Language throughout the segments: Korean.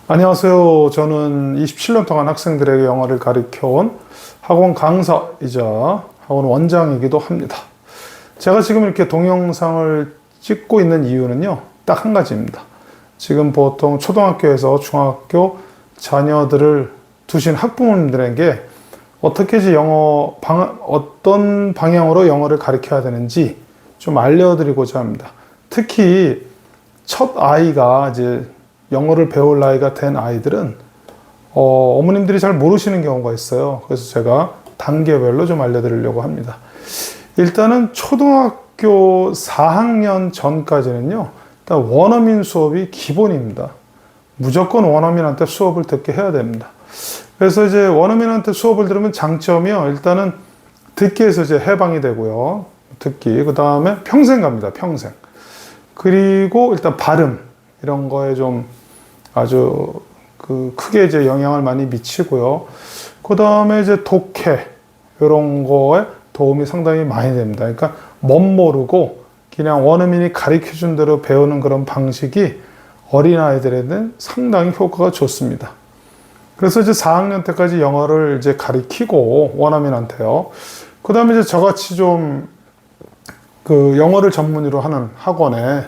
안녕하세요. 저는 27년 동안 학생들에게 영어를 가르쳐온 학원 강사이자 학원 원장이기도 합니다. 제가 지금 이렇게 동영상을 찍고 있는 이유는요, 딱 한 가지입니다. 지금 보통 초등학교에서 중학교 자녀들을 두신 학부모님들에게 어떻게 이제 어떤 방향으로 영어를 가르쳐야 되는지 좀 알려드리고자 합니다. 특히 첫 아이가 이제 영어를 배울 나이가 된 아이들은 어머님들이 잘 모르시는 경우가 있어요. 그래서 제가 단계별로 좀 알려드리려고 합니다. 일단은 초등학교 4학년 전까지는요, 일단 원어민 수업이 기본입니다. 무조건 원어민한테 수업을 듣게 해야 됩니다. 그래서 이제 원어민한테 수업을 들으면 장점이요, 일단은 듣기에서 이제 해방이 되고요. 듣기. 그 다음에 평생 갑니다. 평생. 그리고 일단 발음. 이런 거에 좀 아주 크게 이제 영향을 많이 미치고요. 그 다음에 이제 독해, 이런 거에 도움이 상당히 많이 됩니다. 그러니까 멋모르고 그냥 원어민이 가르쳐 준 대로 배우는 그런 방식이 어린아이들에는 상당히 효과가 좋습니다. 그래서 이제 4학년 때까지 영어를 이제 가르치고 원어민한테요. 그 다음에 이제 저같이 좀 영어를 전문으로 하는 학원에,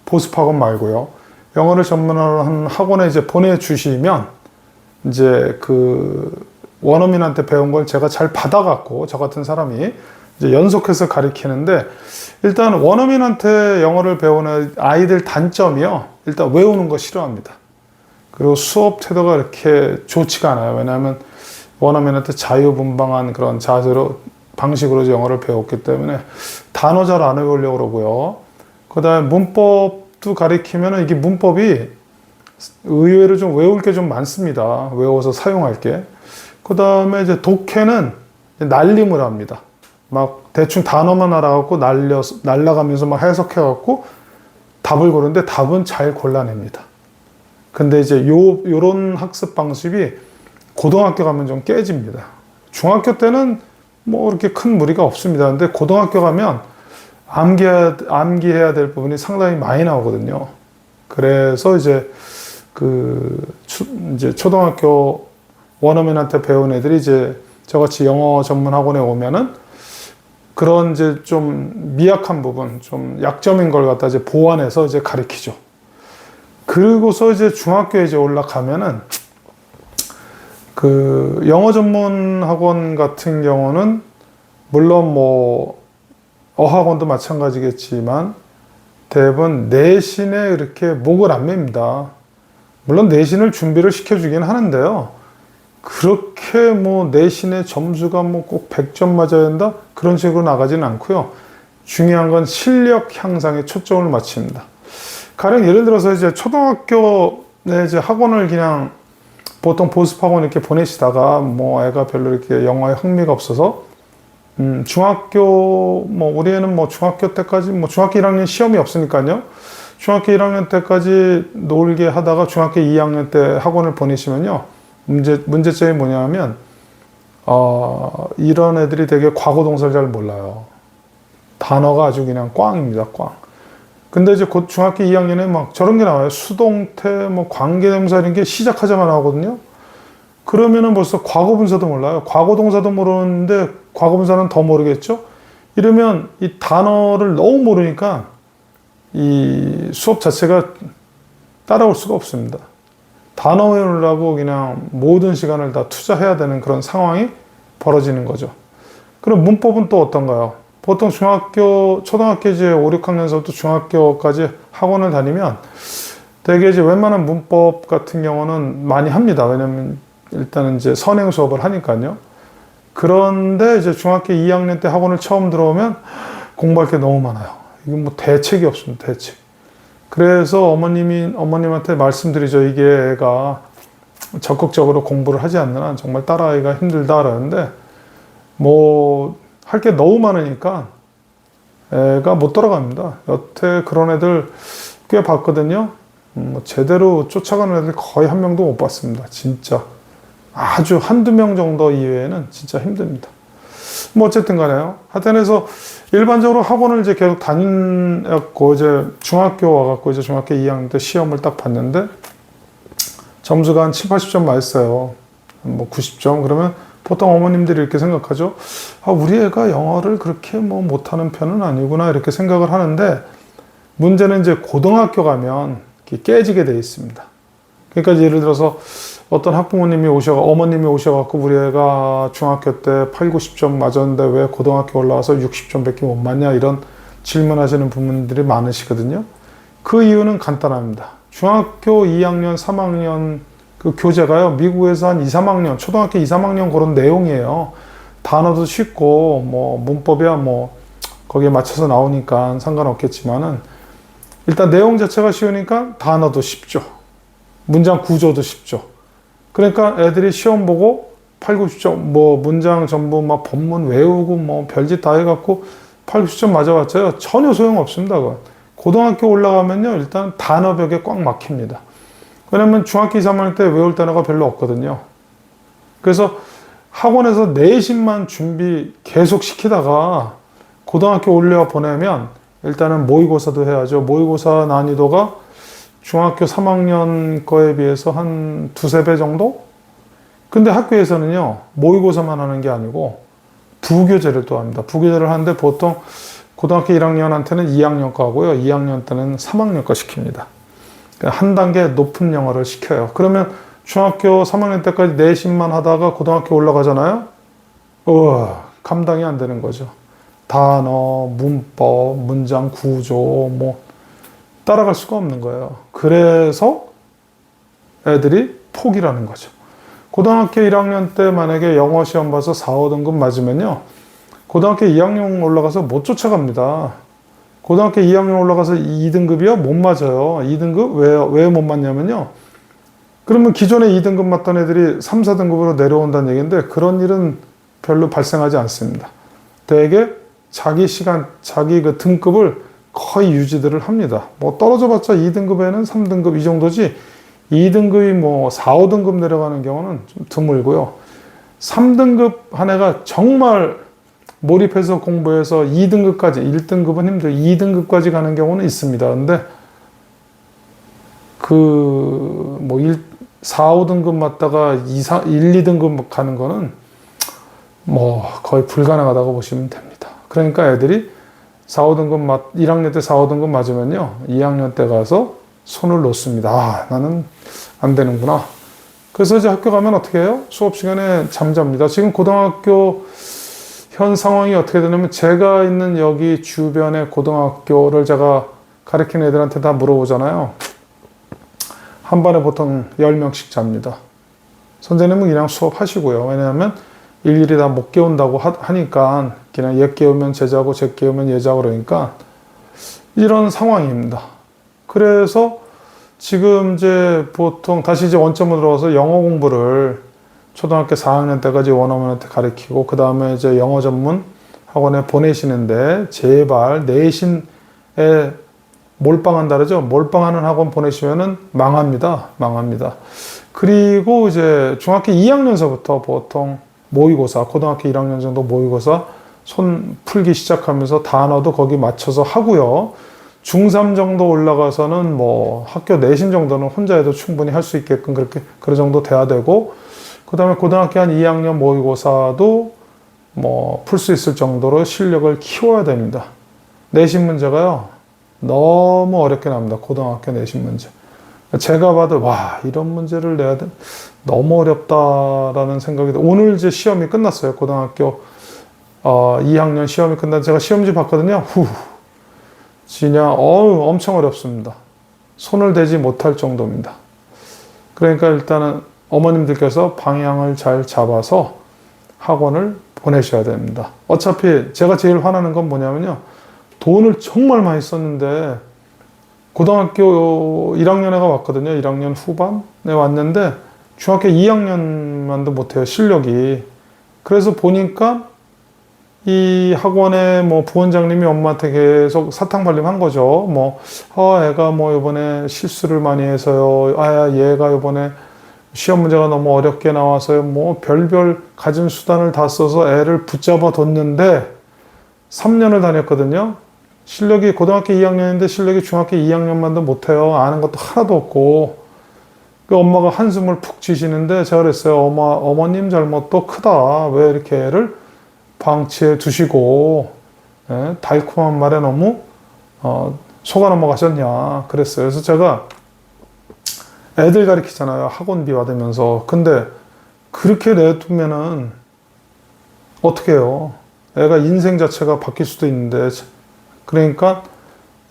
보습학원 말고요, 영어를 전문으로 하는 학원에 이제 보내주시면 이제 원어민한테 배운 걸 제가 잘 받아갖고 저 같은 사람이 이제 연속해서 가르치는데, 일단 원어민한테 영어를 배우는 아이들 단점이요, 일단 외우는 거 싫어합니다. 그리고 수업 태도가 이렇게 좋지가 않아요. 왜냐하면 원어민한테 자유분방한 그런 방식으로 영어를 배웠기 때문에 단어 잘 안 외우려고 그러고요. 그 다음에 문법도 가리키면 이게 문법이 의외로 좀 외울 게 좀 많습니다. 외워서 사용할 게. 그 다음에 이제 독해는 날림을 합니다. 막 대충 단어만 알아갖고 날라가면서 막 해석해갖고 답을 고르는데 답은 잘 골라냅니다. 근데 이제 요런 학습 방식이 고등학교 가면 좀 깨집니다. 중학교 때는 뭐 그렇게 큰 무리가 없습니다. 근데 고등학교 가면 암기해야 될 부분이 상당히 많이 나오거든요. 그래서 이제 이제 초등학교 원어민한테 배운 애들이 이제 저같이 영어 전문 학원에 오면은 그런 이제 좀 미약한 부분, 좀 약점인 걸 갖다 이제 보완해서 이제 가르치죠. 그리고서 이제 중학교에 이제 올라가면은 영어 전문 학원 같은 경우는 물론 뭐 어학원도 마찬가지겠지만 대부분 내신에 이렇게 목을 안 맵니다. 물론 내신을 준비를 시켜주긴 하는데요, 그렇게 뭐 내신의 점수가 뭐 꼭 100점 맞아야 된다, 그런 식으로 나가지는 않고요. 중요한 건 실력 향상에 초점을 맞춥니다. 가령 예를 들어서 이제 초등학교에 이제 학원을 그냥 보통 보습학원 이렇게 보내시다가 뭐 애가 별로 이렇게 영어에 흥미가 없어서 우리 애는 뭐 중학교 때까지, 뭐 중학교 1학년 시험이 없으니까요. 중학교 1학년 때까지 놀게 하다가 중학교 2학년 때 학원을 보내시면요, 문제점이 뭐냐면, 이런 애들이 되게 과거 동사를 잘 몰라요. 단어가 아주 그냥 꽝입니다, 꽝. 근데 이제 곧 중학교 2학년에 막 저런 게 나와요. 수동태, 뭐 관계대명사 이런 게 시작하자마자 나오거든요. 그러면은 벌써 과거분사도 몰라요. 과거동사도 모르는데 과거분사는 더 모르겠죠? 이러면 이 단어를 너무 모르니까 이 수업 자체가 따라올 수가 없습니다. 단어 외우려고 그냥 모든 시간을 다 투자해야 되는 그런 상황이 벌어지는 거죠. 그럼 문법은 또 어떤가요? 보통 초등학교 이제 5, 6학년서부터 중학교까지 학원을 다니면 되게 이제 웬만한 문법 같은 경우는 많이 합니다. 왜냐면 일단은 이제 선행 수업을 하니까요. 그런데 이제 중학교 2학년 때 학원을 처음 들어오면 공부할 게 너무 많아요. 이건 뭐 대책이 없습니다, 대책. 그래서 어머님한테 말씀드리죠. 이게 애가 적극적으로 공부를 하지 않는 한 정말 딸아이가 힘들다 그러는데, 뭐 할 게 너무 많으니까 애가 못 따라갑니다. 여태 그런 애들 꽤 봤거든요. 제대로 쫓아가는 애들 거의 한 명도 못 봤습니다. 진짜 아주 한두 명 정도 이외에는 진짜 힘듭니다. 뭐 어쨌든 간에요. 하여튼해서 일반적으로 학원을 이제 계속 다녔고, 이제 중학교 와갖고 이제 중학교 2학년 때 시험을 딱 봤는데, 점수가 한 7, 80점 맞았어요. 뭐 90점. 그러면 보통 어머님들이 이렇게 생각하죠. 아, 우리 애가 영어를 그렇게 뭐 못하는 편은 아니구나 이렇게 생각을 하는데 문제는 이제 고등학교 가면 깨지게 돼 있습니다. 그러니까 예를 들어서 어떤 학부모님이 어머님이 오셔갖고 우리 애가 중학교 때 8, 90점 맞았는데 왜 고등학교 올라와서 60점밖에 못 맞냐 이런 질문하시는 부모님들이 많으시거든요. 그 이유는 간단합니다. 중학교 2학년, 3학년 그 교재가요, 미국에서 한 2, 3학년, 초등학교 2, 3학년 그런 내용이에요. 단어도 쉽고, 뭐, 문법이야 뭐, 거기에 맞춰서 나오니까 상관없겠지만은, 일단 내용 자체가 쉬우니까 단어도 쉽죠. 문장 구조도 쉽죠. 그러니까 애들이 시험 보고 8, 90점, 뭐, 문장 전부 막 본문 외우고 뭐, 별짓 다 해갖고 8, 90점 맞아봤자요. 전혀 소용없습니다. 그건. 고등학교 올라가면요, 일단 단어벽에 꽉 막힙니다. 왜냐면 중학교 2, 3학년 때 외울 단어가 별로 없거든요. 그래서 학원에서 내신만 준비 계속 시키다가 고등학교 올려 보내면 일단은 모의고사도 해야죠. 모의고사 난이도가 중학교 3학년 거에 비해서 한 두세 배 정도? 근데 학교에서는요, 모의고사만 하는 게 아니고 부교재를 또 합니다. 부교재를 하는데 보통 고등학교 1학년한테는 2학년 거 하고요. 2학년 때는 3학년 거 시킵니다. 한 단계 높은 영어를 시켜요. 그러면 중학교 3학년 때까지 내신만 하다가 고등학교 올라가잖아요. 감당이 안 되는 거죠. 단어, 문법, 문장 구조, 뭐 따라갈 수가 없는 거예요. 그래서 애들이 포기라는 거죠. 고등학교 1학년 때 만약에 영어 시험 봐서 4, 5등급 맞으면요. 고등학교 2학년 올라가서 못 쫓아갑니다. 고등학교 2학년 올라가서 2등급이요? 못 맞아요. 2등급? 왜 못 맞냐면요. 그러면 기존에 2등급 맞던 애들이 3, 4등급으로 내려온다는 얘기인데 그런 일은 별로 발생하지 않습니다. 대개 자기 시간, 자기 그 등급을 거의 유지들을 합니다. 뭐 떨어져 봤자 2등급에는 3등급 이 정도지 2등급이 뭐 4, 5등급 내려가는 경우는 좀 드물고요. 3등급 한 애가 정말 몰입해서 공부해서 2등급까지, 1등급은 힘들어요. 2등급까지 가는 경우는 있습니다. 근데 뭐 4, 5등급 맞다가 1, 2등급 가는 거는 뭐 거의 불가능하다고 보시면 됩니다. 그러니까 애들이 4, 5등급 1학년 때 4, 5등급 맞으면요. 2학년 때 가서 손을 놓습니다. 아, 나는 안 되는구나. 그래서 이제 학교 가면 어떻게 해요? 수업 시간에 잠잡니다. 지금 고등학교 현 상황이 어떻게 되냐면 제가 있는 여기 주변의 고등학교를 제가 가르치는 애들한테 다 물어보잖아요. 한 반에 보통 10명씩 잡니다. 선생님은 그냥 수업하시고요. 왜냐하면 일일이 다 못 깨운다고 하니까 그냥 얘 깨우면 제자고 쟤 깨우면 얘자고 그러니까 이런 상황입니다. 그래서 지금 이제 보통 다시 이제 원점으로 들어와서 영어 공부를 초등학교 4학년 때까지 원어민한테 가르치고 그 다음에 이제 영어 전문 학원에 보내시는데 제발 내신에 몰빵한다 그러죠. 몰빵하는 학원 보내시면은 망합니다. 그리고 이제 중학교 2학년서부터 보통 모의고사, 고등학교 1학년 정도 모의고사 손 풀기 시작하면서 단어도 거기 맞춰서 하고요. 중3 정도 올라가서는 뭐 학교 내신 정도는 혼자 해도 충분히 할 수 있게끔 그런 정도 돼야 되고 그 다음에 고등학교 한 2학년 모의고사도 뭐 풀 수 있을 정도로 실력을 키워야 됩니다. 내신 문제가요. 너무 어렵게 나옵니다. 고등학교 내신 문제. 제가 봐도 와 이런 문제를 내야 돼. 너무 어렵다라는 생각이 들어요. 오늘 이제 시험이 끝났어요. 고등학교 2학년 시험이 끝난 제가 시험지 봤거든요. 진짜 엄청 어렵습니다. 손을 대지 못할 정도입니다. 그러니까 일단은 어머님들께서 방향을 잘 잡아서 학원을 보내셔야 됩니다. 어차피 제가 제일 화나는 건 뭐냐면요. 돈을 정말 많이 썼는데 고등학교 1학년에가 왔거든요. 1학년 후반에 왔는데 중학교 2학년만도 못해요. 실력이. 그래서 보니까 이 학원에 뭐 부원장님이 엄마한테 계속 사탕발림한 거죠. 애가 이번에 실수를 많이 해서요. 얘가 이번에 시험 문제가 너무 어렵게 나와서요. 별별 가진 수단을 다 써서 애를 붙잡아 뒀는데 3년을 다녔거든요. 실력이 고등학교 2학년인데 실력이 중학교 2학년만도 못해요. 아는 것도 하나도 없고. 그 엄마가 한숨을 푹 쉬시는데 제가 그랬어요. 어머님 잘못도 크다. 왜 이렇게 애를 방치해 두시고 달콤한 말에 너무 속아 넘어가셨냐 그랬어요. 그래서 제가 애들 가르치잖아요. 학원비 받으면서. 근데 그렇게 내두면은 어떻게 해요? 애가 인생 자체가 바뀔 수도 있는데 그러니까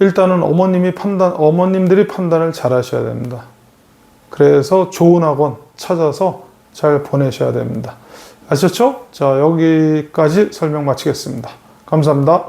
일단은 어머님들이 판단을 잘 하셔야 됩니다. 그래서 좋은 학원 찾아서 잘 보내셔야 됩니다. 아셨죠? 자, 여기까지 설명 마치겠습니다. 감사합니다.